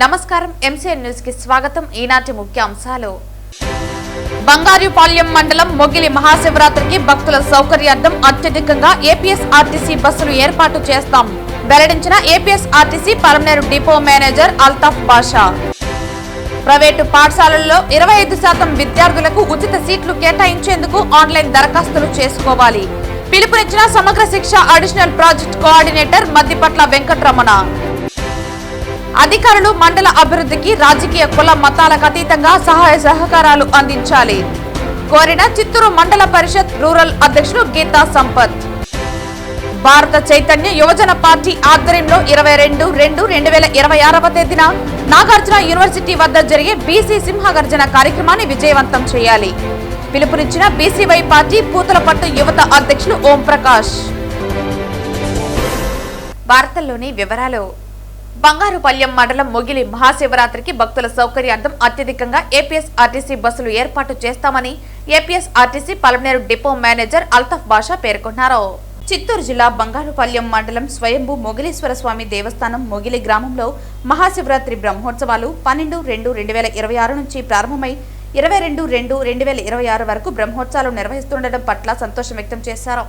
నమస్కారం MCN news కి స్వాగతం. ఈనాటి ముఖ్య అంశాలు. బంగారుపాళ్యం మండలం మొగిలి మహాశివరాత్రికి భక్తుల సౌకర్యార్థం అత్యధికంగా ఏపీఎస్ఆర్టీసీ బస్సులు ఏర్పాటు చేస్తాం వెల్లడించిన APSRTC Palamaner depot manager Altaf Basha. Private పాఠశాలల్లో 25% విద్యార్థులకు ఉచిత సీట్లు కేటాయించేందుకు ఆన్లైన్ దరఖాస్తులు చేసుకోవాలి పిలుపునిచ్చిన సమగ్ర శిక్ష additional project coordinator Maddipatla Venkataramana. అధికారులు మండల అభివృద్ధికి రాజకీయ కుల మతాలకు అతీతంగా సహాయ సహకారాలు అందించాలి కోరిన చిత్తూరు మండల పరిషత్ రూరల్ అధ్యక్షులు గీతా సంపత్. భారత చైతన్య యువజన పార్టీ ఆధ్వర్యంలో 22/2/2026 తేదీన నాగార్జున యూనివర్సిటీ వద్ద జరిగే బీసీ సింహగర్జన కార్యక్రమాన్ని విజయవంతం చేయాలి పిలుపునిచ్చిన బీసీవై పార్టీ పూతలపట్టు యువత అధ్యక్షులు ఓం ప్రకాష్. వార్తల్లోని వివరాలు. బంగారుపాళ్యం మండలం మొగిలి మహాశివరాత్రికి భక్తుల సౌకర్యార్థం అత్యధికంగా ఏపీఎస్ఆర్టీసీ బస్సులు ఏర్పాటు చేస్తామని ఏపీఎస్ఆర్టీసీ పలమనేరు డిపో మేనేజర్ అల్తాఫ్ బాషా పేర్కొన్నారు. చిత్తూరు జిల్లా బంగారుపాళ్యం మండలం స్వయంభూ మొగిలీశ్వర స్వామి దేవస్థానం మొగిలి గ్రామంలో మహాశివరాత్రి బ్రహ్మోత్సవాలు 12/2/2026 నుంచి ప్రారంభమై 22/2/2026 వరకు బ్రహ్మోత్సవాలు నిర్వహిస్తుండటం పట్ల సంతోషం వ్యక్తం చేశారు.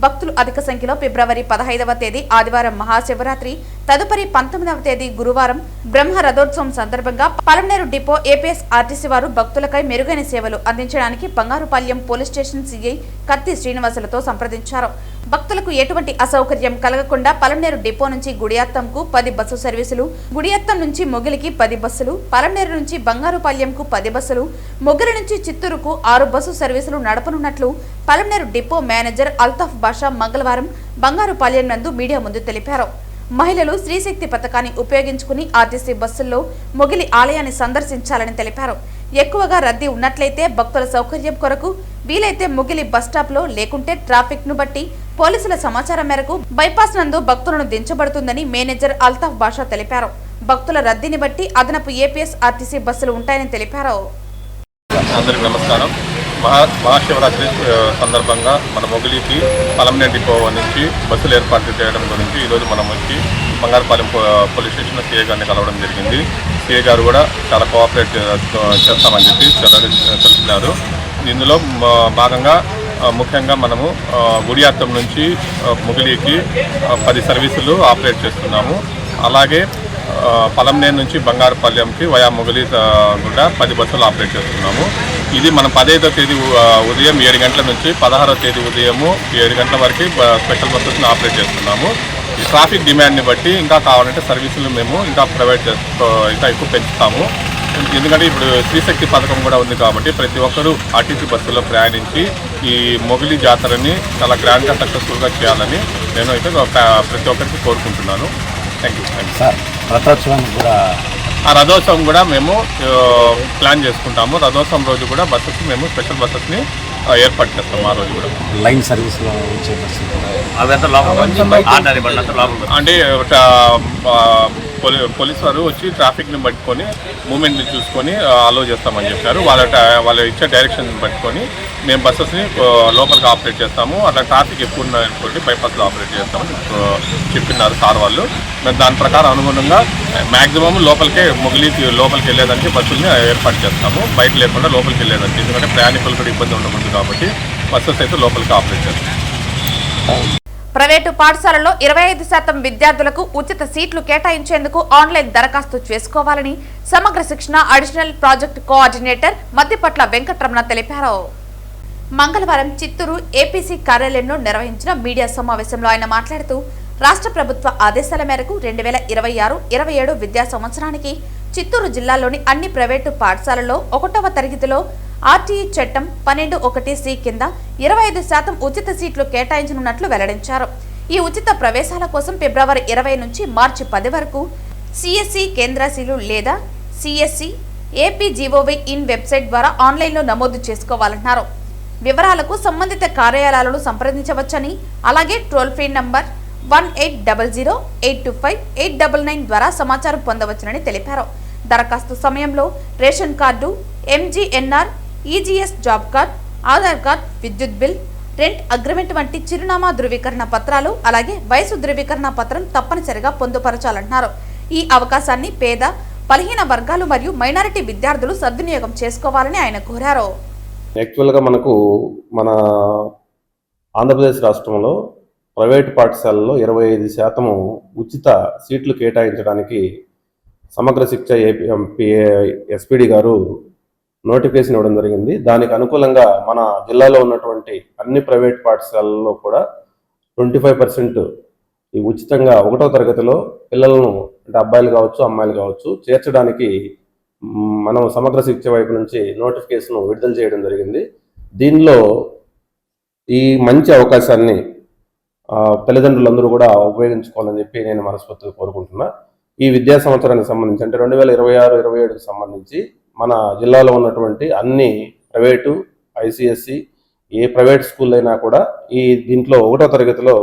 భక్తులు అధిక సంఖ్యలో ఫిబ్రవరి 15వ తేదీ ఆదివారం మహాశివరాత్రి, తదుపరి 19వ తేదీ గురువారం బ్రహ్మ రథోత్సవం సందర్భంగా పలమనేరు డిపో ఏపీఎస్ఆర్టీసీ వారు భక్తులకై మెరుగైన సేవలు అందించడానికి బంగారుపాళ్యం పోలీస్ స్టేషన్ సీఐ కత్తి శ్రీనివాసులతో సంప్రదించారు. భక్తులకు ఎటువంటి అసౌకర్యం కలగకుండా పలమనేరు డిపో నుంచి గుడియాత్తంకు 10 బస్సు సర్వీసులు, గుడియాత్తం నుంచి మొగిలికి 10 బస్సులు, పలమనేరు నుంచి బంగారుపాళ్యంకు 10 బస్సులు, మొగిలి నుంచి చిత్తూరుకు 6 బస్సు సర్వీసులు నడపనున్నట్లు పలమనేరు డిపో మేనేజర్ అల్తాఫ్ బాషా మంగళవారం బంగారుపాళ్యం నందు మీడియా ముందు తెలిపారు. మహిళలు శ్రీశక్తి పథకాన్ని ఉపయోగించుకుని ఆర్టీసీ బస్సుల్లో మొగిలి ఆలయాన్ని సందర్శించాలని తెలిపారు. ఎక్కువగా రద్దీ ఉన్నట్లయితే భక్తుల సౌకర్యం కొరకు వీలైతే మొగిలి బస్టాప్ లో లేకుంటే ట్రాఫిక్ ను బట్టి పోలీసుల సమాచారం మేరకు బైపాస్ నందు భక్తులను దించబడుతుందని మేనేజర్ అల్తాఫ్ బాషా తెలిపారు. భక్తుల రద్దీని బట్టి అదనపు ఏపీఎస్ఆర్టీసీ బస్సులు ఉంటాయని తెలిపారు. అందరికీ నమస్కారం. మహాశివరాత్రి సందర్భంగా మన మొగిలికి పలమనేరు డిపో నుంచి బస్సులు ఏర్పాటు చేయడం గురించి ఈరోజు మనం వచ్చి బంగారుపాలెం పోలీస్ స్టేషన్ సీఏ గారిని కలవడం జరిగింది. సీఏ గారు కూడా చాలా కోఆపరేట్ చేస్తామని చెప్పి తెలుపుతున్నారు. ఇందులో భాగంగా ముఖ్యంగా మనము గుడియాత్తం నుంచి మొగిలికి 10 సర్వీసులు ఆపరేట్ చేస్తున్నాము. అలాగే పలమనేరు నుంచి బంగారుపాళ్యంకి వయా మొగిలి కూడా 10 బస్సులు ఆపరేట్ చేస్తున్నాము. ఇది మనం 15వ తేదీ ఉదయం 7 గంటల నుంచి 16వ తేదీ ఉదయము 7 గంటల వరకు స్పెషల్ బస్సెస్ని ఆపరేట్ చేస్తున్నాము. ఈ ట్రాఫిక్ డిమాండ్ని బట్టి ఇంకా కావాలంటే సర్వీసులు మేము ఇంకా ఇంకా ఎక్కువ పెంచుతాము. ఎందుకంటే ఇప్పుడు శ్రీశక్తి పథకం కూడా ఉంది కాబట్టి ప్రతి ఒక్కరూ ఆర్టీసీ బస్సులో ప్రయాణించి ఈ మొగిలి జాతరని చాలా గ్రాండ్గా సక్సెస్ఫుల్గా చేయాలని నేను అయితే ప్రతి ఒక్కరికి కోరుకుంటున్నాను. Thank you sir. ఆ రథోత్సవం కూడా మేము ప్లాన్ చేసుకుంటాము. రథోత్సవం రోజు కూడా మేము స్పెషల్ బస్సెస్ని ఏర్పాటు చేస్తాము. ఆ రోజు కూడా లైన్ సర్వీస్లో వచ్చే అంటే పోలీసు వారు వచ్చి ట్రాఫిక్ని పట్టుకొని మూమెంట్ని చూసుకొని అలో చేస్తామని చెప్పారు. వాళ్ళు ఇచ్చే డైరెక్షన్ పట్టుకొని మేము బస్సెస్ని లోపలికి ఆపరేట్ చేస్తాము. అట్లా ట్రాఫిక్ ఎక్కువ ఉన్నటువంటి బైపాస్లో ఆపరేట్ చేస్తామని చెప్పినారు సార్ వాళ్ళు. మేము దాని ప్రకారం అనుగుణంగా మ్యాక్సిమం మొగిలికి లోపలికి వెళ్ళేదానికి బస్సుల్ని ఏర్పాటు చేస్తాము. బయట లేకుండా లోపలికి వెళ్ళేదానికి, ఎందుకంటే ప్రయాణికులు కూడా ఇబ్బంది ఉండకూడదు కాబట్టి బస్సెస్ అయితే లోపలికి ఆపరేట్ చేస్తాం. ప్రైవేటు పాఠశాలలో 25% విద్యార్థులకు ఉచిత సీట్లు కేటాయించేందుకు ఆన్లైన్ దరఖాస్తు చేసుకోవాలని సమగ్ర శిక్షణ additional project coordinator Maddipatla Venkataramana తెలిపారు. మంగళవారం చిత్తూరు ఏపీసీ కార్యాలయంలో నిర్వహించిన మీడియా సమావేశంలో ఆయన మాట్లాడుతూ రాష్ట్ర ప్రభుత్వ ఆదేశాల మేరకు 2026-27 విద్యా సంవత్సరానికి చిత్తూరు జిల్లాలోని అన్ని ప్రైవేటు పాఠశాలల్లో 1వ తరగతిలో ఆర్టీఈ చట్టం 12(1)(c) కింద 25% ఉచిత సీట్లు కేటాయించనున్నట్లు వెల్లడించారు. ఈ ఉచిత ప్రవేశాల కోసం ఫిబ్రవరి 20 నుంచి మార్చి 10 వరకు సిఎస్సి కేంద్రశీలు లేదా సిఎస్సి ఏపీజీఓవై ఇన్ వెబ్సైట్ ద్వారా ఆన్లైన్లో నమోదు చేసుకోవాలన్నారు. వివరాలకు సంబంధిత కార్యాలయాలను సంప్రదించవచ్చని, అలాగే టోల్ ఫ్రీ నంబర్ 1800-825-899 ద్వారా సమాచారం పొందవచ్చునని తెలిపారు. దరఖాస్తు సమయంలో ration card, MGNR, EGS job card, Aadhaar card, విద్యుత్ బిల్, రెంట్ అగ్రిమెంట్ వంటి చిరునామా ధృవీకరణ పత్రాలు అలాగే వయసు ధృవీకరణ పత్రం తప్పనిసరిగా పొందుపరచాలన్నారు. ఈ అవకాశాన్ని పేద బలహీన వర్గాలు మరియు మైనారిటీ విద్యార్థులు సద్వినియోగం చేసుకోవాలని ఆయన కోరారు. యాక్చువల్గా మన ఆంధ్రప్రదేశ్ రాష్ట్రంలో ప్రైవేట్ పాఠశాలల్లో 25% ఉచిత సీట్లు కేటాయించడానికి సమగ్ర శిక్ష ఎస్పీడీ గారు నోటిఫికేషన్ ఇవ్వడం జరిగింది. దానికి అనుకూలంగా మన జిల్లాలో ఉన్నటువంటి అన్ని ప్రైవేట్ పాఠశాలల్లో కూడా 25% ఈ ఉచితంగా 1వ తరగతిలో పిల్లలను అంటే అబ్బాయిలు కావచ్చు అమ్మాయిలు కావచ్చు చేర్చడానికి మనం సమగ్ర శిక్ష వైపు నుంచి నోటిఫికేషన్ విడుదల చేయడం జరిగింది. దీనిలో ఈ మంచి అవకాశాన్ని తల్లిదండ్రులందరూ కూడా ఉపయోగించుకోవాలని చెప్పి నేను మనస్ఫూర్తిగా కోరుకుంటున్నా. ఈ విద్యా సంవత్సరానికి సంబంధించి అంటే 2026-27కి సంబంధించి మన జిల్లాలో ఉన్నటువంటి అన్ని ప్రైవేటు ఐసిఎస్సి ఏ ప్రైవేట్ స్కూల్ అయినా కూడా దీంట్లో 1వ తరగతిలో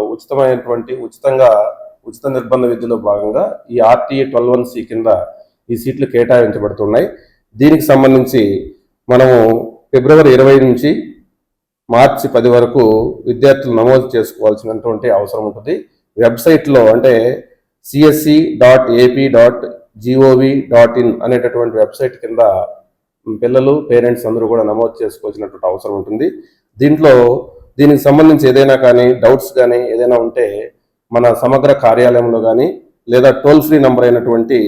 ఉచిత నిర్బంధ విద్యలో భాగంగా ఈ RTA 12(1)C కింద ఈ సీట్లు కేటాయించబడుతున్నాయి. దీనికి సంబంధించి మనము ఫిబ్రవరి 20 నుంచి మార్చి 10 వరకు విద్యార్థులు నమోదు చేసుకోవాల్సినటువంటి అవసరం ఉంటుంది. వెబ్సైట్లో అంటే csc.ap.gov.in అనేటటువంటి వెబ్సైట్ కింద పిల్లలు పేరెంట్స్ అందరూ కూడా నమోదు చేసుకోవాల్సినటువంటి అవసరం ఉంటుంది. దీనికి సంబంధించి ఏదైనా కానీ డౌట్స్ కానీ ఏదైనా ఉంటే మన సమగ్ర కార్యాలయంలో కానీ లేదా టోల్ ఫ్రీ నంబర్ అయినటువంటి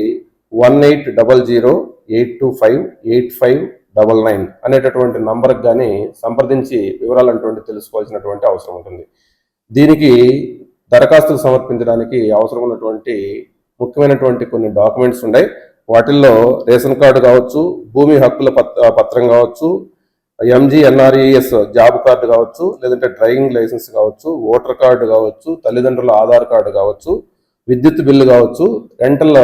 1800-825-8599 అనేటటువంటి నంబర్కి కానీ సంప్రదించి వివరాలు తెలుసుకోవాల్సినటువంటి అవసరం ఉంటుంది. దీనికి దరఖాస్తులు సమర్పించడానికి అవసరం ఉన్నటువంటి ముఖ్యమైనటువంటి కొన్ని డాక్యుమెంట్స్ ఉన్నాయి. వాటిల్లో రేషన్ కార్డు కావచ్చు, భూమి హక్కుల పత్రం కావచ్చు, MGNRES జాబ్ కార్డు కావచ్చు, లేదంటే డ్రైవింగ్ లైసెన్స్ కావచ్చు, ఓటర్ కార్డు కావచ్చు, తల్లిదండ్రుల ఆధార్ కార్డు కావచ్చు, విద్యుత్ బిల్లు కావచ్చు, రెంటల్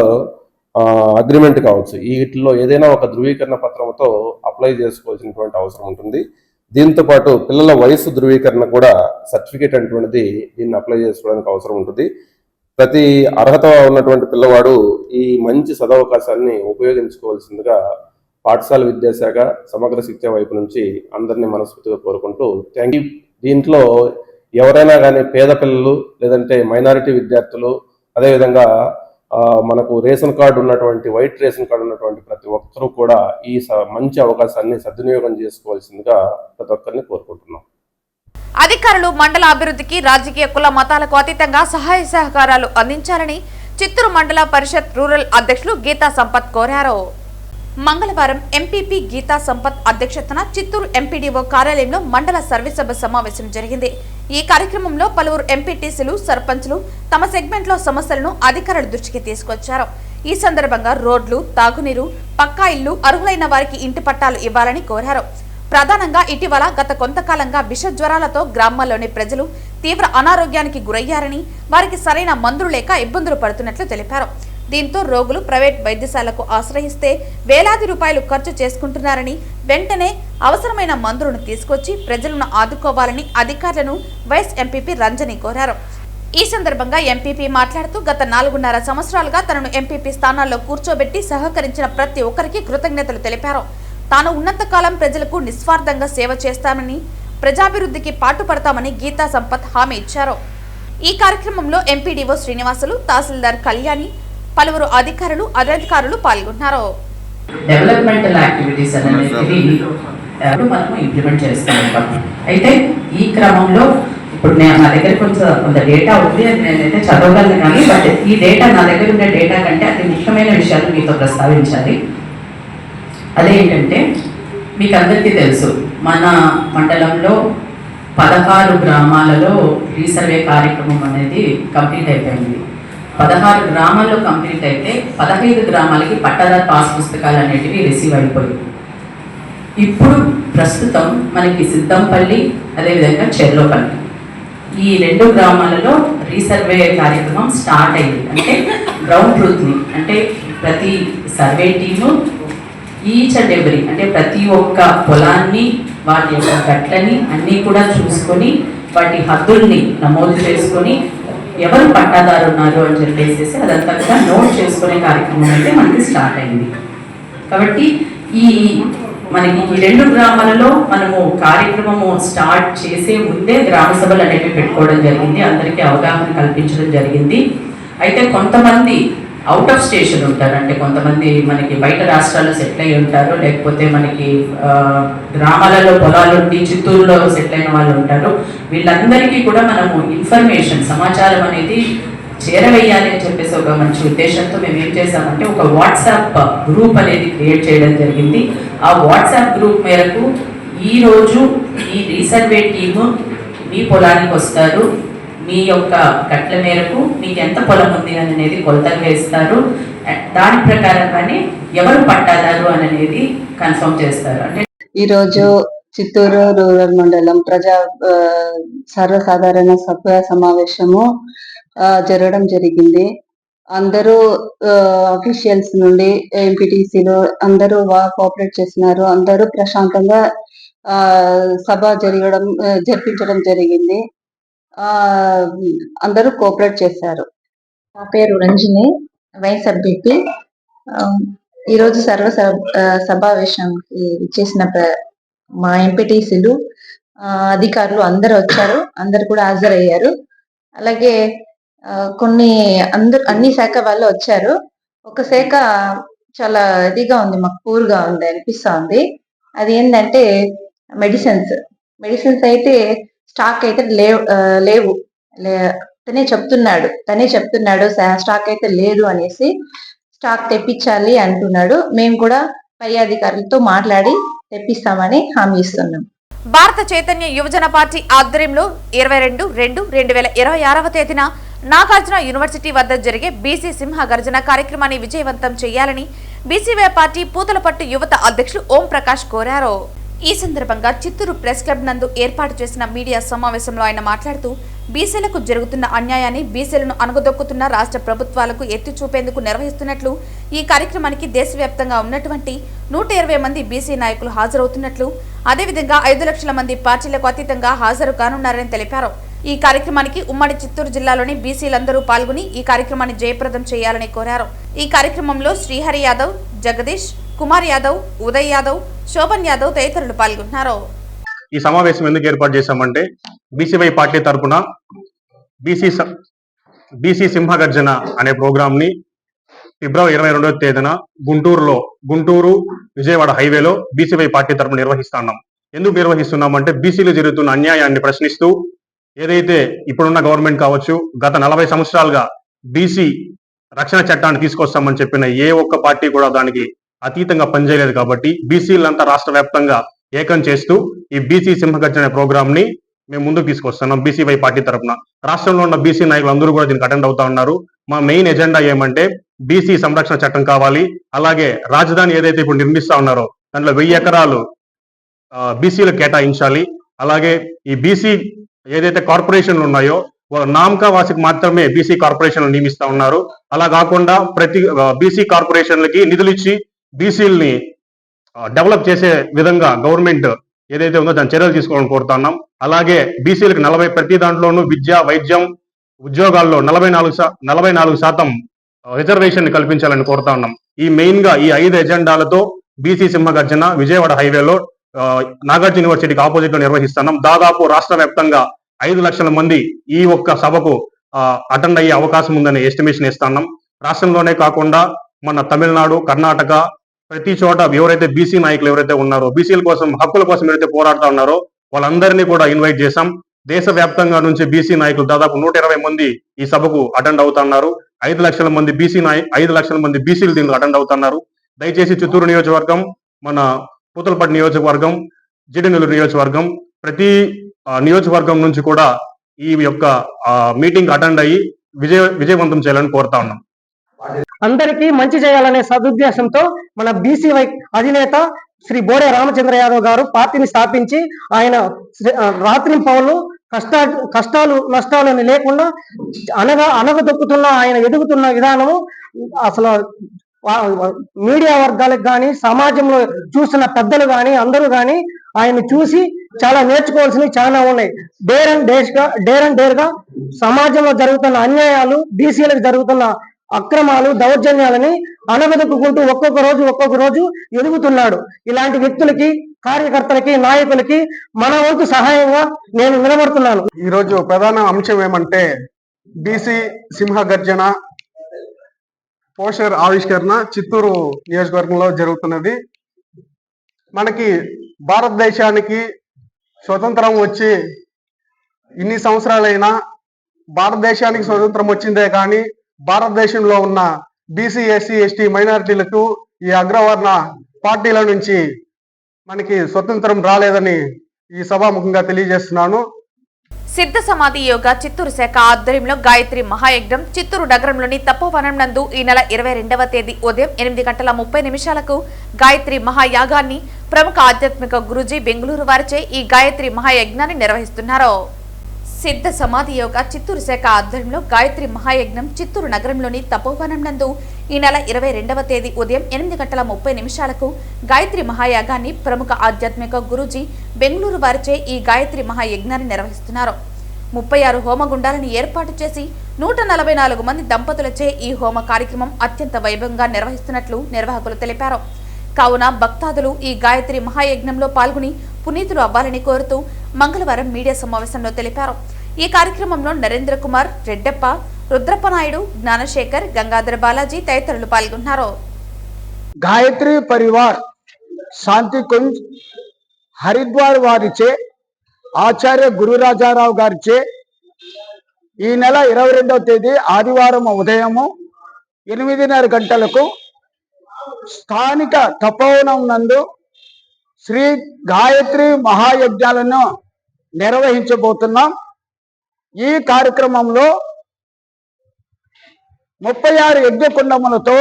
అగ్రిమెంట్ కావచ్చు. వీటిల్లో ఏదైనా ఒక ధృవీకరణ పత్రంతో అప్లై చేసుకోవాల్సినటువంటి అవసరం ఉంటుంది. దీంతో పాటు పిల్లల వయసు ధృవీకరణ కూడా సర్టిఫికేట్ అటువంటిది దీన్ని అప్లై చేసుకోవడానికి అవసరం ఉంటుంది. ప్రతి అర్హత ఉన్నటువంటి పిల్లవాడు ఈ మంచి సదవకాశాన్ని ఉపయోగించుకోవాల్సిందిగా పాఠశాల విద్యాశాఖ సమగ్ర శిక్ష వైపు నుంచి అందరినీ మనస్ఫూర్తిగా కోరుకుంటూ థ్యాంక్ యూ. దీంట్లో ఎవరైనా కానీ పేద పిల్లలు లేదంటే మైనారిటీ విద్యార్థులు అదేవిధంగా మనకు రేషన్ కార్డు ఉన్నటువంటి వైట్ రేషన్ కార్డు ఉన్నటువంటి ప్రతి ఒక్కరూ కూడా ఈ మంచి అవకాశాన్ని సద్వినియోగం చేసుకోవాల్సిందిగా ప్రతి ఒక్కరిని కోరుకుంటున్నాం. అధికారులు మండల అభివృద్ధికి రాజకీయ కుల మతాలకు అతీతంగా సహాయ సహకారాలు అందించాలని చిత్తూరు మండల పరిషత్ రూరల్ అధ్యక్షులు గీతా సంపత్ కోరారు. మంగళవారం ఎంపీపీ గీతా సంపత్ అధ్యక్షతన చిత్తూరు ఎంపీడీఓ కార్యాలయంలో మండల సర్వీసభ సమావేశం జరిగింది. ఈ కార్యక్రమంలో పలువురు ఎంపీటీసీలు, సర్పంచ్లు తమ సెగ్మెంట్లో సమస్యలను అధికారుల దృష్టికి తీసుకొచ్చారు. ఈ సందర్భంగా రోడ్లు, తాగునీరు, పక్కా ఇళ్లు, అర్హులైన వారికి ఇంటి పట్టాలు ఇవ్వాలని కోరారు. ప్రధానంగా ఇటీవల గత కొంతకాలంగా విష జ్వరాలతో గ్రామాల్లోని ప్రజలు తీవ్ర అనారోగ్యానికి గురయ్యారని, వారికి సరైన మందులు లేక ఇబ్బందులు పడుతున్నట్లు తెలిపారు. దీంతో రోగులు ప్రైవేట్ వైద్యశాలకు ఆశ్రయిస్తే వేలాది రూపాయలు ఖర్చు చేసుకుంటున్నారని, వెంటనే అవసరమైన మందులను తీసుకొచ్చి ప్రజలను ఆదుకోవాలని అధికారులను వైస్ ఎంపీపీ రంజని కోరారు. ఈ సందర్భంగా ఎంపీపీ మాట్లాడుతూ గత 4.5 సంవత్సరాలుగా తనను ఎంపీపీ స్థానాల్లో కూర్చోబెట్టి సహకరించిన ప్రతి ఒక్కరికి కృతజ్ఞతలు తెలిపారు. తాను ఉన్నంతకాలం ప్రజలకు నిస్వార్థంగా సేవ చేస్తామని, ప్రజాభివృద్ధికి పాటుపడతామని గీతా సంపత్ హామీ ఇచ్చారు. ఈ కార్యక్రమంలో ఎంపీడీఓ శ్రీనివాసులు, తహసీల్దార్ కళ్యాణి, పలువురు అధికారులు, అనధికారులు పాల్గొన్నారు. డెవలప్మెంటల్ యాక్టివిటీస్ అనేది మనం ఇంప్లిమెంట్ చేస్తాం. అయితే ఈ క్రమంలో ఇప్పుడు నా దగ్గర కొంత డేటా ఉంది, నేనైతే చదవగలను కానీ బట్ ఈ డేటా నా దగ్గర ఉండే డేటా కంటే అతి ముఖ్యమైన విషయాలు మీతో ప్రస్తావించాలి. అదేంటంటే మీకు అందరికీ తెలుసు, మన మండలంలో 16 గ్రామాలలో రీసర్వే కార్యక్రమం అనేది కంప్లీట్ అయిపోయింది. 16 గ్రామాల్లో కంప్లీట్ అయితే 15 గ్రామాలకి పట్టాదారు పాస్ పుస్తకాలు అనేటివి రిసీవ్ అయిపోయాయి. ఇప్పుడు ప్రస్తుతం మనకి సిద్ధంపల్లి, అదేవిధంగా చెర్లోపల్లి, ఈ 2 గ్రామాలలో రీసర్వే కార్యక్రమం స్టార్ట్ అయింది. అంటే గ్రౌండ్ ట్రూత్ని, అంటే ప్రతి survey team each and every, అంటే ప్రతి ఒక్క పొలాన్ని, వాటి యొక్క గట్లని అన్నీ కూడా చూసుకొని వాటి హద్దుల్ని నమోదు చేసుకొని ఎవరు పట్టాదారు ఉన్నారు అని చెప్పేసి అదంతా కూడా నోట్ చేసుకునే కార్యక్రమం అయితే మనకి స్టార్ట్ అయింది. కాబట్టి మనకి ఈ 2 గ్రామాలలో మనము కార్యక్రమము స్టార్ట్ చేసే ముందే గ్రామ సభలు అనేవి పెట్టుకోవడం జరిగింది, అందరికీ అవగాహన కల్పించడం జరిగింది. అయితే కొంతమంది అవుట్ ఆఫ్ స్టేషన్ ఉంటారు. అంటే కొంతమంది మనకి బయట రాష్ట్రాల్లో సెటిల్ అయి ఉంటారు, లేకపోతే మనకి గ్రామాలలో పొలాలు ఉండి చిత్తూరులో సెటిల్ అయిన వాళ్ళు ఉంటారు. వీళ్ళందరికీ కూడా మనము ఇన్ఫర్మేషన్, సమాచారం అనేది చేరవేయాలి అని చెప్పేసి ఒక మంచి ఉద్దేశంతో మేము ఏం చేసామంటే ఒక వాట్సాప్ గ్రూప్ అనేది క్రియేట్ చేయడం జరిగింది. ఆ వాట్సాప్ గ్రూప్ మేరకు ఈరోజు ఈ రీసర్వే టీము మీ పొలానికి వస్తారు, మీ యొక్క కట్ల మేరకు మీకు ఎంత పొలం ఉంది అనేది కొలతలు వేస్తారు. దాని ప్రకారంగానే ఎవరు పట్టాదారు అనేది కన్ఫర్మ్ చేస్తారు. అంటే ఈరోజు చిత్తూరు రూరల్ మండలం సర్వసాధారణ సభ్య సమావేశము జరగడం జరిగింది. అందరూ అఫీషియల్స్ నుండి ఎంపీటీసీలు అందరూ బాగా కోఆపరేట్ చేస్తున్నారు. అందరూ ప్రశాంతంగా సభ జరిపించడం జరిగింది. అందరూ కోఆపరేట్ చేశారు. నా పేరు రంజిని, వైస్ ఎంపీపీ. ఈరోజు సమావేశానికి ఇచ్చేసిన మా ఎంపీటీసీలు, అధికారులు అందరూ వచ్చారు, అందరు కూడా హాజరయ్యారు. అలాగే అన్ని శాఖ వాళ్ళు వచ్చారు. ఒక శాఖ చాలా ఇదిగా ఉంది, మాకు పూర్గా ఉంది అనిపిస్తా ఉంది. అది ఏంటంటే మెడిసిన్స్ అయితే స్టాక్ అయితే లేవు. తనే చెప్తున్నాడు స్టాక్ అయితే లేదు అనేసి, స్టాక్ తెప్పించాలి అంటున్నాడు. మేము కూడా పై అధికారులతో మాట్లాడి తెప్పిస్తామని హామీ ఇస్తున్నాం. భారత చైతన్య యువజన పార్టీ ఆధ్వర్యంలో 22/2/2026 తేదీన నాగార్జున యూనివర్సిటీ వద్ద జరిగే బీసీ సింహ గర్జన కార్యక్రమాన్ని విజయవంతం చేయాలని బీసీవై పార్టీ పూతలపట్టు యువత అధ్యక్షులు ఓం ప్రకాష్ కోరారు. ఈ సందర్భంగా చిత్తూరు ప్రెస్ క్లబ్ నందు ఏర్పాటు చేసిన మీడియా సమావేశంలో ఆయన మాట్లాడుతూ బీసీలకు జరుగుతున్న అన్యాయాన్ని, బీసీలను అణగదొక్కుతున్న రాష్ట్ర ప్రభుత్వాలకు ఎత్తి చూపేందుకు నిర్వహిస్తున్నట్లు, ఈ కార్యక్రమానికి దేశవ్యాప్తంగా ఉన్నటువంటి 120 మంది బీసీ నాయకులు హాజరవుతున్నట్లు, అదేవిధంగా 5 లక్షల మంది పార్టీలకు అతీతంగా హాజరు కానున్నారని తెలిపారు. ఈ కార్యక్రమానికి ఉమ్మడి చిత్తూరు జిల్లాలోని బీసీలందరూ పాల్గొని ఈ కార్యక్రమాన్ని జయప్రదం చేయాలని కోరారు. ఈ కార్యక్రమంలో శ్రీహరి యాదవ్, జగదీష్, కుమార్ యాదవ్, ఉదయ్ యాదవ్, శోభన్ యాదవ్ తదితరులు పాల్గొన్నారు. ఈ సమావేశం ఎందుకు ఏర్పాటు చేశామంటే బీసీవై పార్టీ తరఫున బీసీ సింహగర్జన అనే ప్రోగ్రామ్ ని ఫిబ్రవరి 22వ తేదీన గుంటూరు విజయవాడ హైవేలో బీసీవై పార్టీ తరఫున నిర్వహిస్తున్నాం. ఎందుకు నిర్వహిస్తున్నామంటే బీసీలు జరుగుతున్న అన్యాయాన్ని ప్రశ్నిస్తూ, ఏదైతే ఇప్పుడున్న గవర్నమెంట్ కావచ్చు, గత 40 సంవత్సరాలుగా బీసీ రక్షణ చట్టాన్ని తీసుకొస్తామని చెప్పిన ఏ ఒక్క పార్టీ కూడా దానికి అతీతంగా పనిచేయలేదు. కాబట్టి బీసీలంతా రాష్ట్ర వ్యాప్తంగా ఏకం చేస్తూ ఈ బీసీ సింహగర్జన ప్రోగ్రామ్ ని మేము ముందుకు తీసుకొస్తున్నాం. బీసీవై పార్టీ తరఫున రాష్ట్రంలో ఉన్న బీసీ నాయకులు అందరూ కూడా దీనికి అటెండ్ అవుతా ఉన్నారు. మా మెయిన్ ఎజెండా ఏమంటే బీసీ సంరక్షణ చట్టం కావాలి, అలాగే రాజధాని ఏదైతే ఇప్పుడు నిర్మిస్తా ఉన్నారో దాంట్లో 1000 ఎకరాలు బీసీలకు కేటాయించాలి, అలాగే ఈ బీసీ ఏదైతే కార్పొరేషన్లు ఉన్నాయో నామకా వాసికి మాత్రమే బీసీ కార్పొరేషన్లు నియమిస్తా ఉన్నారు. అలా కాకుండా ప్రతి బీసీ కార్పొరేషన్లకి నిధులు ఇచ్చి బీసీలని డెవలప్ చేసే విధంగా గవర్నమెంట్ ఏదైతే ఉందో దాని చర్యలు తీసుకోవాలని కోరుతున్నాం. అలాగే బీసీలకు 40 ప్రతి దాంట్లోనూ విద్య, వైద్యం, ఉద్యోగాల్లో 44% రిజర్వేషన్ కల్పించాలని కోరుతా ఉన్నాం. ఈ మెయిన్ గా ఈ 5 ఎజెండాలతో బీసీ సింహగర్జన విజయవాడ హైవేలో నాగార్జున యూనివర్సిటీకి ఆపోజిట్ లో నిర్వహిస్తున్నాం. దాదాపు రాష్ట్ర వ్యాప్తంగా 5 లక్షల మంది ఈ ఒక్క సభకు అటెండ్ అయ్యే అవకాశం ఉందని ఎస్టిమేషన్ ఇస్తున్నాం. రాష్ట్రంలోనే కాకుండా మన తమిళనాడు, కర్ణాటక ప్రతి చోట ఎవరైతే బీసీ నాయకులు ఎవరైతే ఉన్నారో, బీసీల కోసం, హక్కుల కోసం ఎవరైతే పోరాడుతా ఉన్నారో వాళ్ళందరినీ కూడా ఇన్వైట్ చేశాం. దేశవ్యాప్తంగా నుంచి బీసీ నాయకులు దాదాపు 120 మంది ఈ సభకు అటెండ్ అవుతున్నారు. 5 లక్షల మంది బీసీలు దీనికి అటెండ్ అవుతున్నారు. దయచేసి చిత్తూరు నియోజకవర్గం, మన పూతలపట్టు నియోజకవర్గం, జిడినెల్లూరు నియోజకవర్గం, ప్రతి నియోజకవర్గం నుంచి కూడా ఈ యొక్క మీటింగ్ అటెండ్ అయ్యి విజయవంతం చేయాలని కోరుతా ఉన్నాం. అందరికీ మంచి చేయాలనే సదుద్దేశంతో మన బీసీవై అధినేత శ్రీ బోడే రామచంద్ర యాదవ్ గారు పార్టీని స్థాపించి ఆయన రాత్రి పౌలు కష్టాలు నష్టాలని లేకుండా అనగదొక్కుతున్న ఆయన ఎదుగుతున్న విధానము అసలు మీడియా వర్గాలకు కానీ, సమాజంలో చూసిన పెద్దలు కానీ అందరూ కానీ ఆయన చూసి చాలా నేర్చుకోవాల్సినవి చాలా ఉన్నాయి. డేర్ అండ్ డేర్ గా సమాజంలో జరుగుతున్న అన్యాయాలు, బీసీలకు జరుగుతున్న అక్రమాలు, దౌర్జన్యాలని అనగదొక్కుంటూ ఒక్కొక్క రోజు ఎదుగుతున్నాడు. ఇలాంటి వ్యక్తులకి, కార్యకర్తలకి, నాయకులకి మన వంతు సహాయంగా నేను నిలబడుతున్నాను. ఈరోజు ప్రధాన అంశం ఏమంటే బీసీ సింహగర్జన పోస్టర్ ఆవిష్కరణ చిత్తూరు నియోజకవర్గంలో జరుగుతున్నది. మనకి భారతదేశానికి స్వతంత్రం వచ్చి ఇన్ని సంవత్సరాలైనా భారతదేశానికి స్వతంత్రం వచ్చిందే కానీ భారతదేశంలో ఉన్న బీసీ, ఎస్సీ, ఎస్టీ మైనారిటీలకు ఈ అగ్రవర్ణ పార్టీల నుంచి మనకి స్వతంత్రం రాలేదని ఈ సభాముఖంగా తెలియజేస్తున్నాను. సిద్ధ సమాధి యోగా చిత్తూరు శాఖ ఆధ్వర్యంలో గాయత్రి మహాయజ్ఞం చిత్తూరు నగరంలోని తపోవనం నందు ఈ నెల 22వ తేదీ ఉదయం 8:30 గాయత్రి మహాయాగాన్ని ప్రముఖ ఆధ్యాత్మిక గురూజీ బెంగళూరు వారిచే ఈ గాయత్రి మహాయజ్ఞాన్ని నిర్వహిస్తున్నారు. సిద్ధ సమాధి యోగా చిత్తూరు శాఖ ఆధ్వర్యంలో గాయత్రి మహాయజ్ఞం చిత్తూరు నగరంలోని తపోవనం నందు ఈ నెల 22వ తేదీ ఉదయం 8:30 గాయత్రి మహాయాగాన్ని ప్రముఖ ఆధ్యాత్మిక గురూజీ బెంగళూరు వారిచే ఈ గాయత్రి మహాయజ్ఞాన్ని నిర్వహిస్తున్నారు. 36 హోమగుండాలను ఏర్పాటు చేసి 144 మంది దంపతులచే ఈ హోమ కార్యక్రమం అత్యంత వైభవంగా నిర్వహిస్తున్నట్లు నిర్వాహకులు తెలిపారు. కావున భక్తాదులు ఈ గాయత్రి మహాయజ్ఞంలో పాల్గొని పునీతులు అవ్వాలని కోరుతూ మంగళవారం మీడియా సమావేశంలో తెలిపారు. ఈ కార్యక్రమంలో నరేంద్ర కుమార్, రెడ్డప్ప, రుద్రప్పనాయుడు, జ్ఞానశేఖర్, గంగాధర బాలాజీ తదితరులు పాల్గొన్నారు. గాయత్రి పరివార్ శాంతి కుంజ్ హరిద్వార్ వారిచే ఆచార్య గురురాజారావు గారిచే ఈ నెల 22వ తేదీ ఆదివారం ఉదయము 8:30 గంటలకు స్థానిక తపోవనం నందు శ్రీ గాయత్రి మహాయజ్ఞాలను నిర్వహించబోతున్నాం. ఈ కార్యక్రమంలో 36 యజ్ఞకుండములతో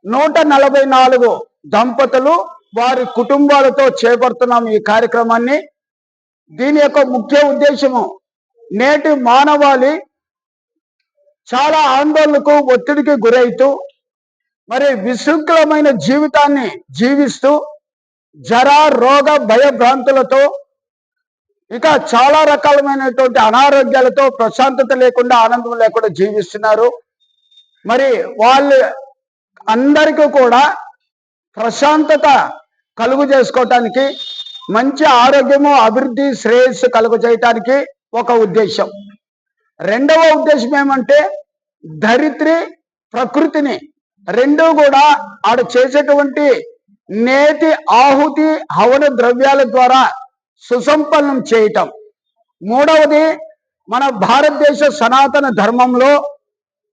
144 దంపతులు వారి కుటుంబాలతో చేపడుతున్నాం ఈ కార్యక్రమాన్ని. దీని యొక్క ముఖ్య ఉద్దేశము నేటి మానవాళి చాలా ఆందోళనకు, ఒత్తిడికి గురైతూ మరి విశృంఖలమైన జీవితాన్ని జీవిస్తూ జరా, రోగ, భయభ్రాంతులతో ఇక చాలా రకాలమైనటువంటి అనారోగ్యాలతో ప్రశాంతత లేకుండా, ఆనందం లేకుండా జీవిస్తున్నారు. మరి వాళ్ళు అందరికీ కూడా ప్రశాంతత కలుగు చేసుకోవటానికి, మంచి ఆరోగ్యము, అభివృద్ధి, శ్రేయస్సు కలుగు చేయటానికి ఒక ఉద్దేశం. రెండవ ఉద్దేశం ఏమంటే ధరిత్రి, ప్రకృతిని రెండూ కూడా ఆడ చేసేటువంటి నేతి ఆహుతి హవన ద్రవ్యాల ద్వారా సుసంపన్నం చేయటం. మూడవది మన భారతదేశ సనాతన ధర్మంలో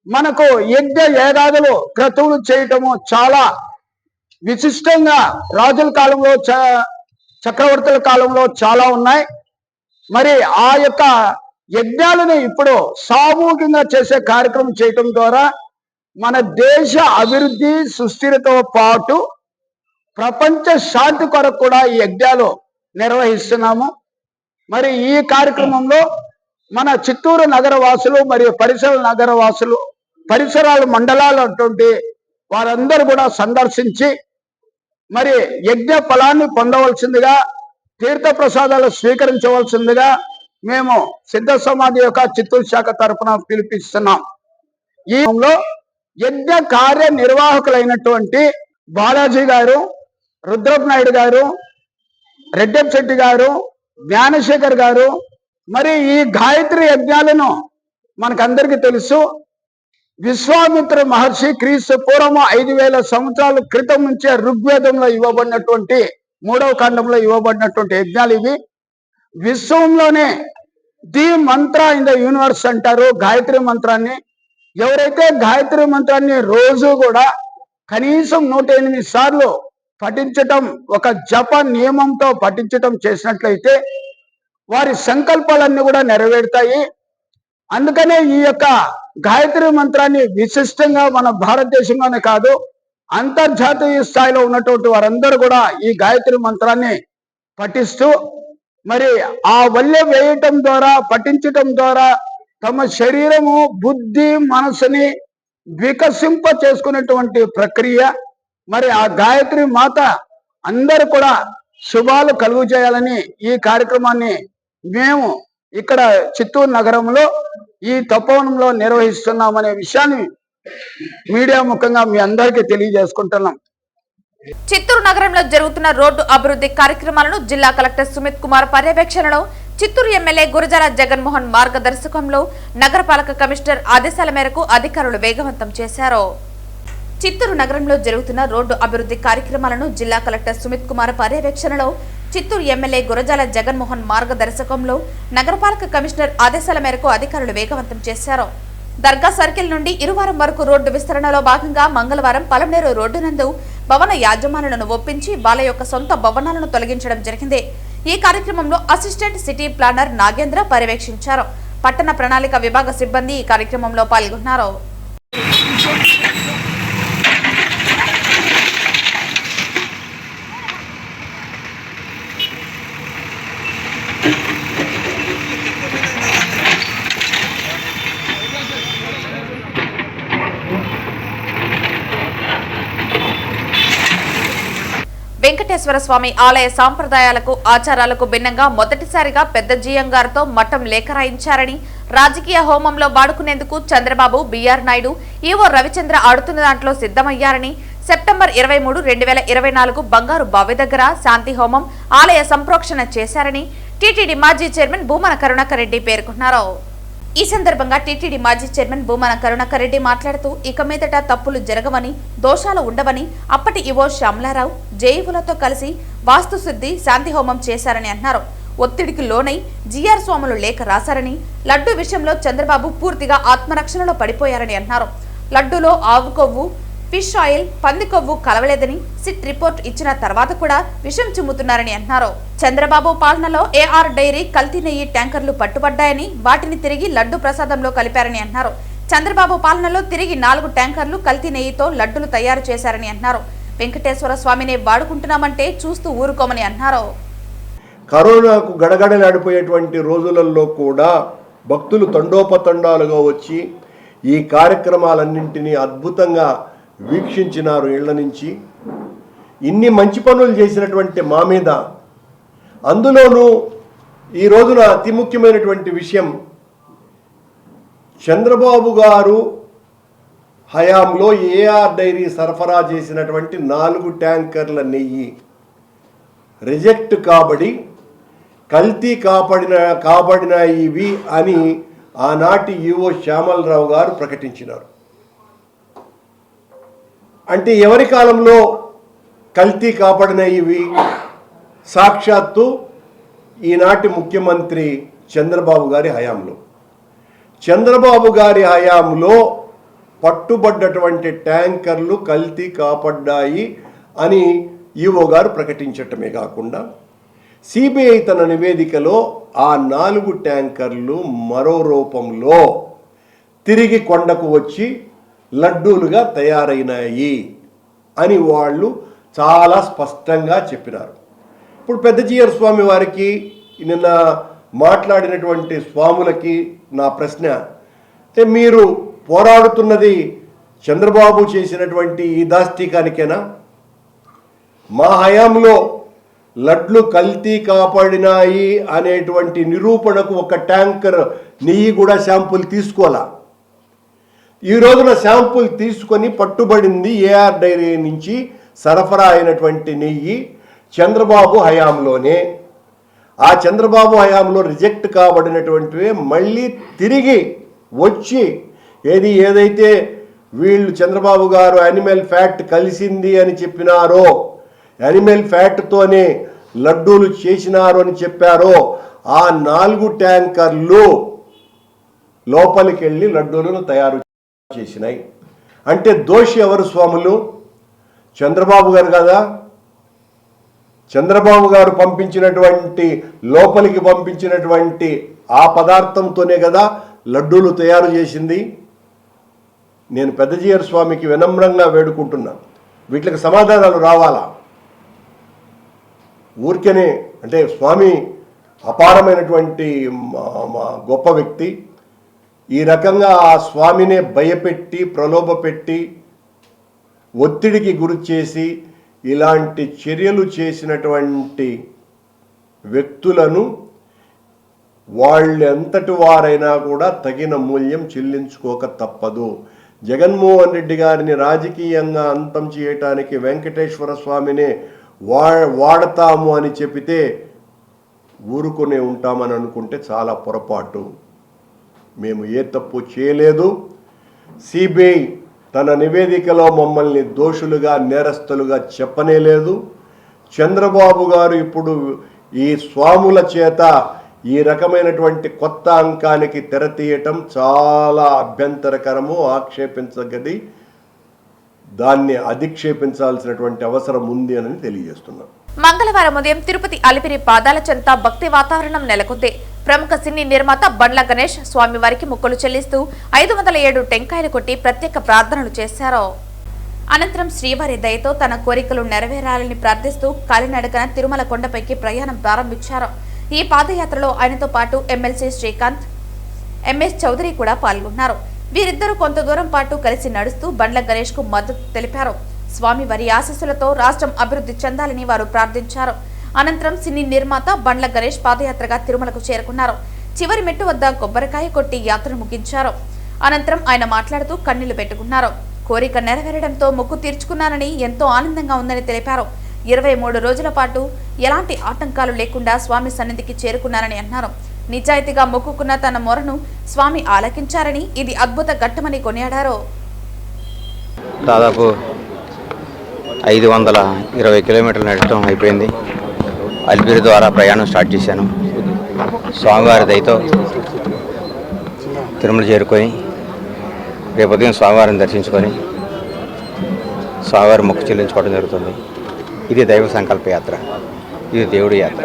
మనకు యజ్ఞ యాగాదులు క్రతువులు చేయటము చాలా విశిష్టంగా రాజుల కాలంలో, చక్రవర్తుల కాలంలో చాలా ఉన్నాయి. మరి ఆ యొక్క యజ్ఞాలను ఇప్పుడు సామూహికంగా చేసే కార్యక్రమం చేయటం ద్వారా మన దేశ అభివృద్ధి, సుస్థిరతో పాటు ప్రపంచ శాంతి కొరకు కూడా ఈ యజ్ఞాలు నిర్వహిస్తున్నాము. మరి ఈ కార్యక్రమంలో మన చిత్తూరు నగర వాసులు మరియు పరిసరాల మండలాలు అటువంటి వారందరూ కూడా సందర్శించి మరి యజ్ఞ ఫలాన్ని పొందవలసిందిగా, తీర్థ ప్రసాదాలు స్వీకరించవలసిందిగా మేము సిద్ధ సమాధి యొక్క చిత్తూరు శాఖ తరఫున పిలిపిస్తున్నాం. ఈ యజ్ఞ కార్య నిర్వాహకులైనటువంటి బాలాజీ గారు, రుద్రప్పనాయుడు గారు, రెడ్డప్ప శెట్టి గారు, జ్ఞానశేఖర్ గారు, మరి ఈ గాయత్రి యజ్ఞాలను మనకందరికీ తెలుసు. విశ్వామిత్ర మహర్షి క్రీస్తు పూర్వం 5000 సంవత్సరాల క్రితం నుంచే ఋగ్వేదంలో ఇవ్వబడినటువంటి 3వ ఖండంలో ఇవ్వబడినటువంటి యజ్ఞాలు ఇవి. విశ్వంలోనే the Mantra in the universe అంటారు గాయత్రి మంత్రాన్ని. ఎవరైతే గాయత్రి మంత్రాన్ని రోజు కూడా కనీసం 108 సార్లు పఠించటం, ఒక జప నియమంతో పఠించటం చేసినట్లయితే వారి సంకల్పాలన్నీ కూడా నెరవేరుతాయి. అందుకనే ఈ యొక్క గాయత్రి మంత్రాన్ని విశిష్టంగా మన భారతదేశంలోనే కాదు, అంతర్జాతీయ స్థాయిలో ఉన్నటువంటి వారందరూ కూడా ఈ గాయత్రి మంత్రాన్ని పఠిస్తూ మరి ఆ వల్లె వేయటం ద్వారా, పఠించటం ద్వారా తమ శరీరము, బుద్ధి, మనసుని వికసింప చేసుకునేటువంటి ప్రక్రియ. మరి ఆ గాయత్రి మాత అందరూ కూడా శుభాలు కలుగు చేయాలని ఈ కార్యక్రమాన్ని మేము ఇక్కడ చిత్తూరు నగరంలో ఈ తపోవనంలో నిర్వహిస్తున్నామనే విషయాన్ని మీడియా ముఖంగా మీ అందరికీ తెలియజేసుకుంటున్నాం. చిత్తూరు నగరంలో జరుగుతున్న రోడ్డు అభివృద్ధి కార్యక్రమాలను జిల్లా కలెక్టర్ సుమిత్ కుమార్ పర్యవేక్షణలో చిత్తూరు ఎమ్మెల్యే గురజాల జగన్మోహన్ మార్గదర్శకంలో నగరపాలక కమిషనర్ ఆదేశాల మేరకు అధికారులు వేగవంతం చేశారు. చిత్తూరు నగరంలో జరుగుతున్న రోడ్డు అభివృద్ధి కార్యక్రమాలను జిల్లా కలెక్టర్ సుమిత్ కుమార్ పర్యవేక్షణలో చిత్తూరు ఎమ్మెల్యే గురజాల జగన్మోహన్ మార్గదర్శకంలో నగరపాలక కమిషనర్ ఆదేశాల మేరకు అధికారులు వేగవంతం చేశారు. దర్గా సర్కిల్ నుండి ఇరువారం వరకు రోడ్డు విస్తరణలో భాగంగా మంగళవారం పలమనేరు రోడ్డు నందు భవన యాజమానులను ఒప్పించి వాళ్ళ యొక్క సొంత భవనాలను తొలగించడం జరిగింది. ఈ కార్యక్రమంలో అసిస్టెంట్ సిటీ ప్లానర్ నాగేంద్ర పర్యవేక్షించారు. పట్టణ ప్రణాళిక విభాగ సిబ్బంది ఈ కార్యక్రమంలో పాల్గొన్నారు. వెంకటేశ్వర స్వామి ఆలయ సాంప్రదాయాలకు ఆచారాలకు భిన్నంగా మొదటిసారిగా పెద్ద జీయంగారితో మఠం లేఖ రాయించారని, రాజకీయ హోమంలో వాడుకునేందుకు చంద్రబాబు, బిఆర్ నాయుడు, ఈవో రవిచంద్ర ఆడుతున్న దాంట్లో సిద్ధమయ్యారని, సెప్టెంబర్ 23, 2024 బంగారు బావి దగ్గర శాంతి హోమం ఆలయ సంప్రోక్షణ చేశారని టీటీడీ మాజీ చైర్మన్ భూమన కరుణాకర్ రెడ్డి పేర్కొన్నారు. ఈ సందర్భంగా టీటీడీ మాజీ చైర్మన్ భూమన కరుణాకర్ రెడ్డి మాట్లాడుతూ ఇక మీదట తప్పులు జరగవని, దోషాలు ఉండవని అప్పటి ఈవో శ్యామలారావు జేఈవులతో కలిసి వాస్తుశుద్ధి శాంతి హోమం చేశారని అన్నారు. ఒత్తిడికి లోనై జీఆర్ స్వాములు లేఖ రాశారని, లడ్డూ విషయంలో చంద్రబాబు పూర్తిగా ఆత్మరక్షణలో పడిపోయారని అన్నారు. లడ్డూలో ఆవు కొవ్వు, ఫిష్ ఆయిల్, పంది కొవ్వు కలవలేదని సిట్ రిపోర్ట్ ఇచ్చిన తర్వాత కూడా విషం చిమ్ముతున్నారని అన్నారు. చంద్రబాబు పాలనలో ఏఆర్ డైరీ కల్తీ నెయ్యి ట్యాంకర్లు పట్టుబడ్డాయని, వాటిని తిరిగి లడ్డు ప్రసాదంలో కలిపారని అన్నారు. చంద్రబాబు పాలనలో తిరిగి 4 ట్యాంకర్లు కల్తీ నెయ్యితో లడ్డులు తయారు చేశారని అన్నారు. వెంకటేశ్వర స్వామిని వాడుకుంటున్నామంటే చూస్తూ ఊరుకోమని అన్నారు. కరోనాకు గడగడలాడిపోయేటువంటి రోజులలో కూడా భక్తులు తండోపతండాలుగా వచ్చి ఈ కార్యక్రమాలన్నింటినీ అద్భుతంగా వీక్షించినారు. ఇళ్ల నుంచి ఇన్ని మంచి పనులు చేసినటువంటి మా మీద, అందులోనూ ఈ రోజున అతి ముఖ్యమైనటువంటి విషయం, చంద్రబాబు గారు హయాంలో ఏఆర్ డైరీ సరఫరా చేసినటువంటి 4 ట్యాంకర్ల నెయ్యి రిజెక్ట్ కాబడి కల్తీ కాబడిన ఇవి అని ఆనాటి ఈవో శ్యామలరావు గారు ప్రకటించినారు. అంటే ఎవరి కాలంలో కల్తీ కాపాడిన ఇవి? సాక్షాత్తు ఈనాటి ముఖ్యమంత్రి చంద్రబాబు గారి హయాంలో. చంద్రబాబు గారి హయాంలో పట్టుబడ్డటువంటి ట్యాంకర్లు కల్తీ కాపాడ్డాయి అని ఈవో గారు ప్రకటించటమే కాకుండా సిబిఐ తన నివేదికలో ఆ 4 ట్యాంకర్లు మరో రూపంలో తిరిగి కొండకు వచ్చి లడ్డూలుగా తయారైనాయి అని వాళ్ళు చాలా స్పష్టంగా చెప్పినారు. ఇప్పుడు పెద్ద జీఆర్ స్వామి వారికి, నిన్న మాట్లాడినటువంటి స్వాములకి నా ప్రశ్న, అంటే మీరు పోరాడుతున్నది చంద్రబాబు చేసినటువంటి ఈ దాష్టికానికేనా? మా హయాంలో లడ్లు కల్తీ కాపాడినాయి అనేటువంటి నిరూపణకు ఒక ట్యాంకర్ నెయ్యి కూడా శాంపుల్ తీసుకోవాలా? ఈ రోజున శాంపుల్ తీసుకొని పట్టుబడింది ఏఆర్ డైరీ నుంచి సరఫరా అయినటువంటి నెయ్యి చంద్రబాబు హయాంలోనే. ఆ చంద్రబాబు హయాంలో రిజెక్ట్ కాబడినటువంటివే మళ్ళీ తిరిగి వచ్చి ఏదైతే వీళ్ళు చంద్రబాబు గారు యానిమల్ ఫ్యాట్ కలిసింది అని చెప్పినారో, యానిమల్ ఫ్యాట్తోనే లడ్డూలు చేసినారు అని చెప్పారో, ఆ 4 ట్యాంకర్లు లోపలికి వెళ్ళి లడ్డూలను తయారు చేసినాయి. అంటే దోషి ఎవరు స్వాములు? చంద్రబాబు గారు కదా. చంద్రబాబు గారు పంపించినటువంటి, లోపలికి పంపించినటువంటి ఆ పదార్థంతోనే కదా లడ్డూలు తయారు చేసింది. నేను పెద్ద జీఆర్ స్వామికి వినమ్రంగా వేడుకుంటున్నా, వీటికి సమాధానాలు రావాలా? ఊరికనే అంటే స్వామి అపారమైనటువంటి గొప్ప వ్యక్తి. ఈ రకంగా ఆ స్వామినే భయపెట్టి, ప్రలోభపెట్టి, ఒత్తిడికి గురి చేసి ఇలాంటి చర్యలు చేసినటువంటి వ్యక్తులను వాళ్ళెంతటి వారైనా కూడా తగిన మూల్యం చెల్లించుకోక తప్పదు. జగన్మోహన్ రెడ్డి గారిని రాజకీయంగా అంతం చేయటానికి వెంకటేశ్వర స్వామినే వాడతాము అని చెప్పితే ఊరుకునే ఉంటామని అనుకుంటే చాలా పొరపాటు. మేము ఏ తప్పు చేయలేదు. సిబిఐ తన నివేదికలో మమ్మల్ని దోషులుగా నేరస్తులుగా చెప్పనే లేదు. చంద్రబాబు గారు ఇప్పుడు ఈ స్వాముల చేత ఈ రకమైనటువంటి కొత్త అంకానికి తెరతీయటం చాలా అభ్యంతరకరము, ఆక్షేపించగది. దాన్ని అధిక్షేపించాల్సినటువంటి అవసరం ఉంది అని తెలియజేస్తున్నాం. మంగళవారం ఉదయం తిరుపతి అలిపిరి పాదాల చెంత భక్తి వాతావరణం నెలకొంది. ప్రముఖ సినీ నిర్మాత బండ్ల గణేష్ స్వామివారికి మొక్కులు చెల్లిస్తూ 507 టెంకాయలు కొట్టి ప్రత్యేక ప్రార్థనలు చేశారు. అనంతరం శ్రీవారి దయతో తన కోరికలు నెరవేరాలని ప్రార్థిస్తూ కాలినడకన తిరుమల కొండపైకి ప్రయాణం ప్రారంభించారు. ఈ పాదయాత్రలో ఆయనతో పాటు ఎమ్మెల్సీ శ్రీకాంత్, ఎంఎస్ చౌదరి కూడా పాల్గొన్నారు. వీరిద్దరూ కొంత దూరం పాటు కలిసి నడుస్తూ బండ్ల గణేష్ కు మద్దతు తెలిపారు. స్వామివారి ఆశీస్సులతో రాష్ట్రం అభివృద్ధి చెందాలని వారు ప్రార్థించారు. అనంతరం సినీ నిర్మాత బండ్ల గణేష్ పాదయాత్రగా తిరుమలకు చేరుకున్నారు. చివరి మెట్టు వద్ద కొబ్బరికాయ కొట్టి యాత్ర ముగించారు. అనంతరం ఆయన మాట్లాడుతూ కన్నీళ్లు పెట్టుకున్నారు. కోరిక నెరవేరడంతో మొక్కు తీర్చుకున్నానని ఎంతో ఆనందంగా ఉందని తెలిపారు. 23 రోజుల పాటు ఎలాంటి ఆటంకాలు లేకుండా స్వామి సన్నిధికి చేరుకున్నారని అన్నారు. నిజాయితీగా మొక్కుకున్న తన మొరను స్వామి ఆలకించారని ఇది అద్భుత ఘట్టమని కొనియాడారు. దాదాపు 520 కిలోమీటర్లు నడటం అయిపోయింది. అలిపిరి ద్వారా ప్రయాణం స్టార్ట్ చేశాను. స్వామివారి దయతో తిరుమల చేరుకొని రేపు ఉదయం స్వామివారిని దర్శించుకొని స్వామివారి మొక్కు చెల్లించుకోవడం జరుగుతుంది. ఇది దైవ సంకల్ప యాత్ర, ఇది దేవుడి యాత్ర.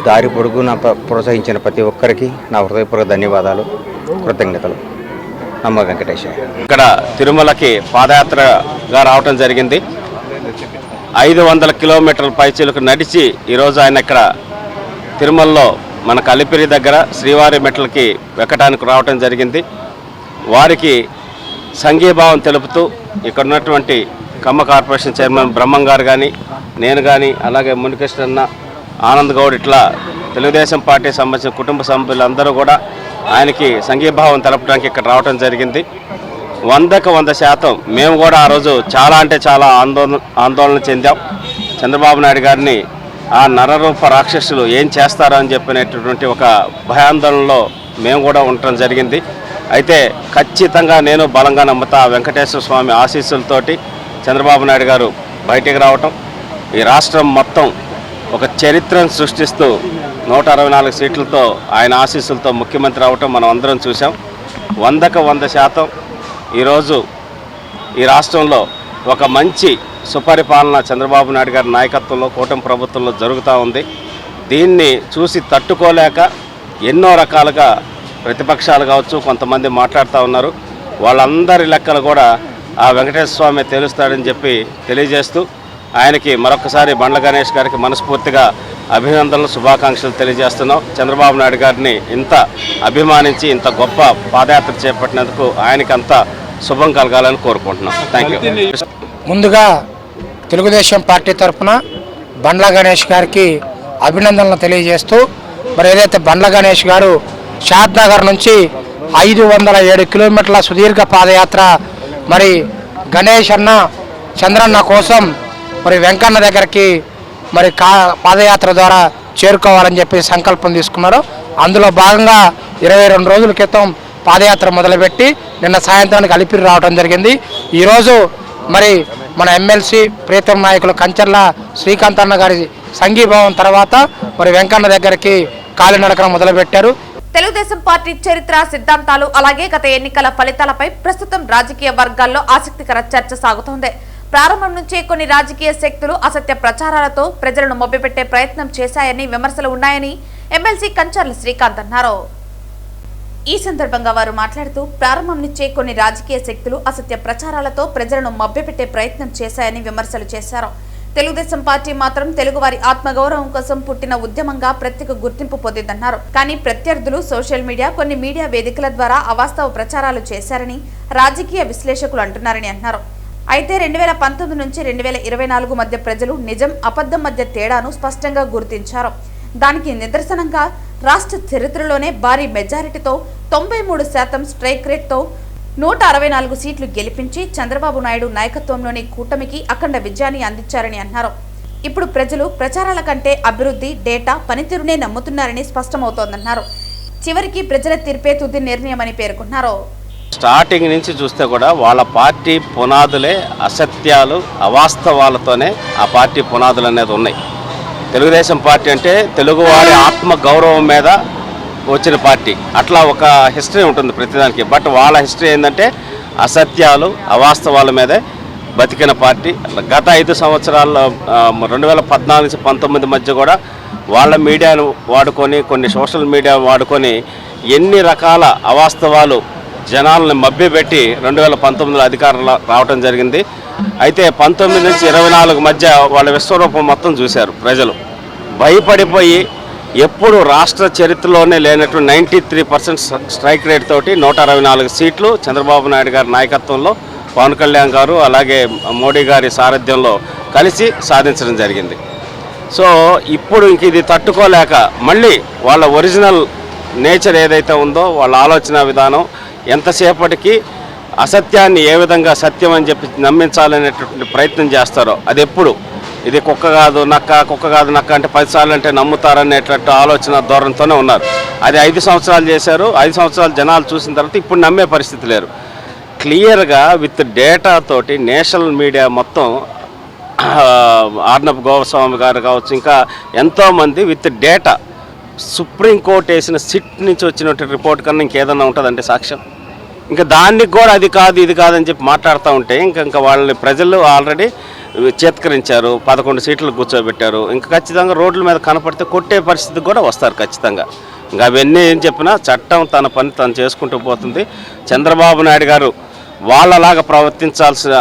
దారి పొడుగున ప్రోత్సహించిన ప్రతి ఒక్కరికి నా హృదయపూర్వక ధన్యవాదాలు, కృతజ్ఞతలు. నమ్మ వెంకటేశ్వర. ఇక్కడ తిరుమలకి పాదయాత్రగా రావటం జరిగింది. 500 కిలోమీటర్ల పైచీలకు నడిచి ఈరోజు ఆయన ఇక్కడ తిరుమలలో మన అలిపిరి దగ్గర శ్రీవారి మెట్లకి ఎక్కడానికి రావటం జరిగింది. వారికి సంఘీభావం తెలుపుతూ ఇక్కడ ఉన్నటువంటి కమ్మ కార్పొరేషన్ చైర్మన్ బ్రహ్మం గారు కానీ, నేను కానీ, అలాగే మునికృష్ణన్న, ఆనంద్ గౌడ్, ఇట్లా తెలుగుదేశం పార్టీ సంబంధించిన కుటుంబ సభ్యులందరూ కూడా ఆయనకి సంఘీభావం తెలపడానికి ఇక్కడ రావడం జరిగింది. 100% మేము కూడా ఆ రోజు చాలా అంటే చాలా ఆందోళన చెందాం. చంద్రబాబు నాయుడు గారిని ఆ నరరూప రాక్షసులు ఏం చేస్తారో అని చెప్పినటువంటి ఒక భయాందోళనలో మేము కూడా ఉండటం జరిగింది. అయితే ఖచ్చితంగా నేను బలంగా నమ్ముతా వెంకటేశ్వర స్వామి ఆశీస్సులతోటి చంద్రబాబు నాయుడు గారు బయటికి రావటం, ఈ రాష్ట్రం మొత్తం ఒక చరిత్రను సృష్టిస్తూ 164 సీట్లతో ఆయన ఆశీస్సులతో ముఖ్యమంత్రి అవటం మనం అందరం చూసాం. 100% ఈరోజు ఈ రాష్ట్రంలో ఒక మంచి సుపరిపాలన చంద్రబాబు నాయుడు గారి నాయకత్వంలో కూటమి ప్రభుత్వంలో జరుగుతూ ఉంది. దీన్ని చూసి తట్టుకోలేక ఎన్నో రకాలుగా ప్రతిపక్షాలు కావచ్చు కొంతమంది మాట్లాడుతూ ఉన్నారు. వాళ్ళందరి లెక్కలు కూడా ఆ వెంకటేశ్వర స్వామి తెలుస్తాడని చెప్పి తెలియజేస్తూ ఆయనకి మరొకసారి బండ్ల గణేష్ గారికి మనస్ఫూర్తిగా అభినందనలు, శుభాకాంక్షలు తెలియజేస్తున్నాం. చంద్రబాబు నాయుడు గారిని ఇంత అభిమానించి ఇంత గొప్ప పాదయాత్ర చేపట్టినందుకు ఆయనకి అంత శుభం కలగాలని కోరుకుంటున్నాం. Thank you. ముందుగా తెలుగుదేశం పార్టీ తరఫున బండ్ల గణేష్ గారికి అభినందనలు తెలియజేస్తూ, మరి ఏదైతే బండ్ల గణేష్ గారు షాద్ నగర్ నుంచి 507 కిలోమీటర్ల సుదీర్ఘ పాదయాత్ర మరి గణేష్ అన్న చంద్రన్న కోసం మరి వెంకన్న దగ్గరికి మరి పాదయాత్ర ద్వారా చేరుకోవాలని చెప్పి సంకల్పం తీసుకున్నారు. అందులో భాగంగా 22 రోజుల క్రితం పాదయాత్ర మొదలుపెట్టి నిన్న సాయంత్రానికి అలిపిరి రావడం జరిగింది. ఈరోజు మరి మన ఎమ్మెల్సీ ప్రీతం నాయకులు కంచర్ల శ్రీకాంత్ అన్న గారి సంఘీభావం తర్వాత మరి వెంకన్న దగ్గరికి కాలినడకన మొదలుపెట్టారు. తెలుగుదేశం పార్టీ చరిత్ర, సిద్ధాంతాలు, అలాగే గత ఎన్నికల ఫలితాలపై ప్రస్తుతం రాజకీయ వర్గాల్లో ఆసక్తికర చర్చ సాగుతోంది. ప్రారంభం నుంచే కొన్ని రాజకీయ శక్తులు అసత్య ప్రచారాలతో ప్రజలను మభ్యపెట్టే ప్రయత్నం చేశాయని విమర్శలు ఉన్నాయని ఎమ్మెల్సీ కంచర్ల శ్రీకాంత్ అన్నారు. ఈ సందర్భంగా వారు మాట్లాడుతూ ప్రారంభం నుంచే కొన్ని రాజకీయ శక్తులు అసత్య ప్రచారాలతో ప్రజలను మభ్యపెట్టే ప్రయత్నం చేశాయని విమర్శలు చేశారు. తెలుగుదేశం పార్టీ మాత్రం తెలుగువారి ఆత్మగౌరవం కోసం పుట్టిన ఉద్యమంగా ప్రత్యేక గుర్తింపు పొందిందన్నారు. కానీ ప్రత్యర్థులు సోషల్ మీడియా, కొన్ని మీడియా వేదికల ద్వారా అవాస్తవ ప్రచారాలు చేశారని రాజకీయ విశ్లేషకులు అంటున్నారని అన్నారు. అయితే 2019 నుంచి 2024 మధ్య ప్రజలు నిజం, అబద్ధం మధ్య తేడాను స్పష్టంగా గుర్తించారు. దానికి నిదర్శనంగా రాష్ట్ర చరిత్రలోనే భారీ మెజారిటీతో 93% స్ట్రైక్ రేట్తో 164 సీట్లు గెలిపించి చంద్రబాబు నాయుడు నాయకత్వంలోని కూటమికి అఖండ విజయాన్ని అందించారని అన్నారు. ఇప్పుడు ప్రజలు ప్రచారాల కంటే అభివృద్ధి, డేటా, పనితీరునే నమ్ముతున్నారని స్పష్టమవుతోందన్నారు. చివరికి ప్రజల తీర్పే తుది నిర్ణయమని పేర్కొన్నారు. స్టార్టింగ్ నుంచి చూస్తే కూడా వాళ్ళ పార్టీ పునాదులే అసత్యాలు, అవాస్తవాలతోనే ఆ పార్టీ పునాదులు అనేది ఉన్నాయి. తెలుగుదేశం పార్టీ అంటే తెలుగువారి ఆత్మ గౌరవం మీద వచ్చిన పార్టీ. అట్లా ఒక హిస్టరీ ఉంటుంది ప్రతిదానికి. బట్ వాళ్ళ హిస్టరీ ఏంటంటే అసత్యాలు, అవాస్తవాల మీదే బతికిన పార్టీ. గత 5 సంవత్సరాల్లో 2014 నుంచి 19 మధ్య కూడా వాళ్ళ మీడియాను వాడుకొని, కొన్ని సోషల్ మీడియా వాడుకొని ఎన్ని రకాల అవాస్తవాలు జనాలను మభ్యపెట్టి 2019లో అధికారంలో రావడం జరిగింది. అయితే 19 నుంచి 24 మధ్య వాళ్ళ విశ్వరూపం మొత్తం చూశారు ప్రజలు. భయపడిపోయి ఎప్పుడు రాష్ట్ర చరిత్రలోనే లేనట్టు 93% స్ట్రైక్ రేట్ తోటి 164 సీట్లు చంద్రబాబు నాయుడు గారి నాయకత్వంలో, పవన్ కళ్యాణ్ గారు అలాగే మోడీ గారి సారథ్యంలో కలిసి సాధించడం జరిగింది. సో ఇప్పుడు ఇంక ఇది తట్టుకోలేక మళ్ళీ వాళ్ళ ఒరిజినల్ నేచర్ ఏదైతే ఉందో, వాళ్ళ ఆలోచన విధానం ఎంతసేపటికి అసత్యాన్ని ఏ విధంగా సత్యం అని చెప్పి నమ్మించాలనేటువంటి ప్రయత్నం చేస్తారో, అది ఎప్పుడు ఇది కుక్క కాదు నక్క, కుక్క కాదు నక్క అంటే 10 సార్లు అంటే నమ్ముతారనేటట్టు ఆలోచన ధోరణితోనే ఉన్నారు. అది 5 సంవత్సరాలు చేశారు. 5 సంవత్సరాలు జనాలు చూసిన తర్వాత ఇప్పుడు నమ్మే పరిస్థితి లేరు. క్లియర్గా విత్ డేటా తోటి నేషనల్ మీడియా మొత్తం, ఆర్నబ్ గోస్వామి గారు కావచ్చు, ఇంకా ఎంతోమంది విత్ డేటా, సుప్రీంకోర్టు వేసిన సిట్ నుంచి వచ్చినటువంటి రిపోర్ట్ కన్నా ఇంకేదన్నా ఉంటుందంటే సాక్ష్యం. ఇంకా దానికి కూడా అది కాదు ఇది కాదని చెప్పి మాట్లాడుతూ ఉంటే ఇంకా వాళ్ళని ప్రజలు ఆల్రెడీ చేత్కరించారు. 11 సీట్లు కూర్చోబెట్టారు. ఇంకా ఖచ్చితంగా రోడ్ల మీద కనపడితే కొట్టే పరిస్థితికి కూడా వస్తారు ఖచ్చితంగా. ఇంకా అవన్నీ ఏం చెప్పినా చట్టం తన పని తను చేసుకుంటూ పోతుంది. చంద్రబాబు నాయుడు గారు వాళ్ళలాగా ప్రవర్తించాల్సిన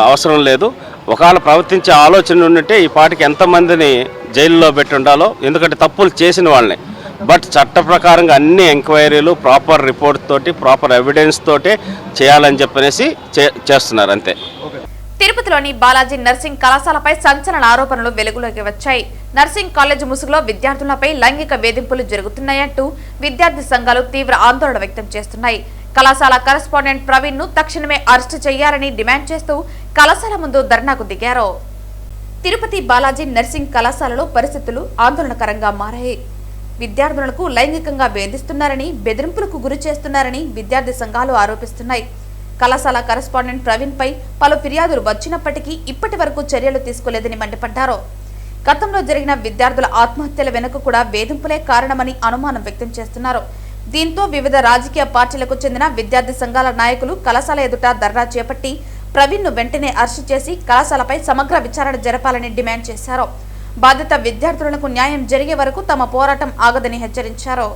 అవసరం లేదు. ఒకవేళ ప్రవర్తించే ఆలోచన ఉంటే ఈ పాటికి ఎంతమందిని జైల్లో పెట్టి ఉండాలో, ఎందుకంటే తప్పులు చేసిన వాళ్ళని. బట్ చట్ట ప్రకారంగా అన్ని ఎంక్వైరీలు ప్రాపర్ రిపోర్ట్ తోటి, ప్రాపర్ ఎవిడెన్స్ తోటే చేయాలని చెప్పనేసి చేస్తున్నారు అంతే. తిరుపతిలోని బాలాజీ నర్సింగ్ కళాశాలపై సంచలన ఆరోపణలు వెలుగులోకి వచ్చాయి. నర్సింగ్ కాలేజ్ ముసుగులో విద్యార్థులపై లైంగిక వేధింపులు జరుగుతున్నాయంటూ విద్యార్థి సంఘాలు తీవ్ర ఆందోళన వ్యక్తం చేస్తున్నాయి. కళాశాల కరెస్పాండెంట్ ప్రవీణ్ ను తక్షణమే అరెస్టు చేయాలని డిమాండ్ చేస్తూ కళాశాల ముందు ధర్నాకు దిగారు. తిరుపతి బాలాజీ నర్సింగ్ కళాశాలలో పరిస్థితులు ఆందోళనకరంగా మారాయి. విద్యార్థులకు లైంగికంగా వేధిస్తున్నారని, బెదిరింపులకు గురి చేస్తున్నారని విద్యార్థి సంఘాలు ఆరోపిస్తున్నాయి. కళాశాల కరెస్పాండెంట్ ప్రవీణ్ పై పలు ఫిర్యాదులు వచ్చినప్పటికీ ఇప్పటి వరకు చర్యలు తీసుకోలేదని మండిపడ్డారు. గతంలో జరిగిన విద్యార్థుల ఆత్మహత్యల వెనుక కూడా వేధింపులే కారణమని అనుమానం వ్యక్తం చేస్తున్నారు. దీంతో వివిధ రాజకీయ పార్టీలకు చెందిన విద్యార్థి సంఘాల నాయకులు కళాశాల ఎదుట ధర్నా చేపట్టి ప్రవీణ్ ను వెంటనే అరెస్టు చేసి కళాశాలపై సమగ్ర విచారణ జరపాలని డిమాండ్ చేశారు. బాధిత విద్యార్థులకు న్యాయం జరిగే వరకు తమ పోరాటం ఆగదని హెచ్చరించారు.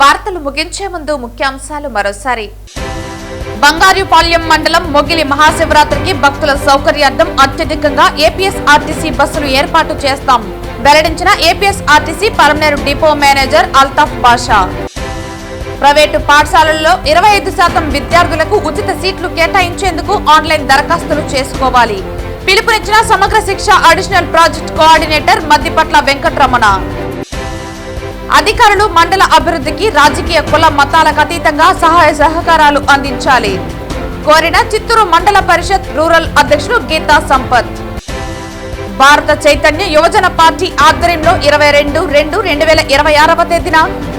వార్తలు ముగించే ముందు ముఖ్యాంశాలు మరోసారి. బంగారుపాళ్యం మండలం మొగిలి మహాశివరాత్రికి భక్తుల సౌకర్యార్థం అత్యధికంగా ఏపీఎస్ఆర్టీసీ బస్సులు ఏర్పాటు చేస్తాం వెల్లడించిన APSRTC Palamaner depot manager Altaf Basha. Private పాఠశాలల్లో 25% విద్యార్థులకు ఉచిత సీట్లు కేటాయించేందుకు ఆన్లైన్ దరఖాస్తులు చేసుకోవాలి. పిలుపునిచ్చిన సమగ్ర శిక్ష additional project coordinator Maddipatla Venkataramana. అధికారులు మండల అభివృద్ధికి రాజకీయ కుల మతాలకు అతీతంగా సహాయ సహకారాలు అందించాలి కోరిన చిత్తూరు మండల పరిషత్ రూరల్ అధ్యక్షుడు గీతా సంపత్. భారత చైతన్య యువజన పార్టీ ఆధ్వర్యంలో 22/2/2026 తేదీన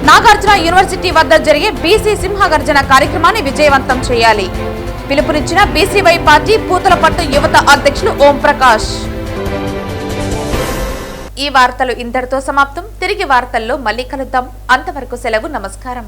నాగార్జున యూనివర్సిటీ వద్ద జరిగే బీసీ సింహగర్జన కార్యక్రమాన్ని విజయవంతం చేయాలి. పిలుపునిచ్చిన బీసీవై పార్టీ పూతలపట్టు యువత అధ్యక్షులు ఓం ప్రకాష్. ఈ వార్తలు ఇంతటితో సమాప్తం. తిరిగి వార్తల్లో మళ్ళీ కలుద్దాం. అంతవరకు సెలవు. నమస్కారం.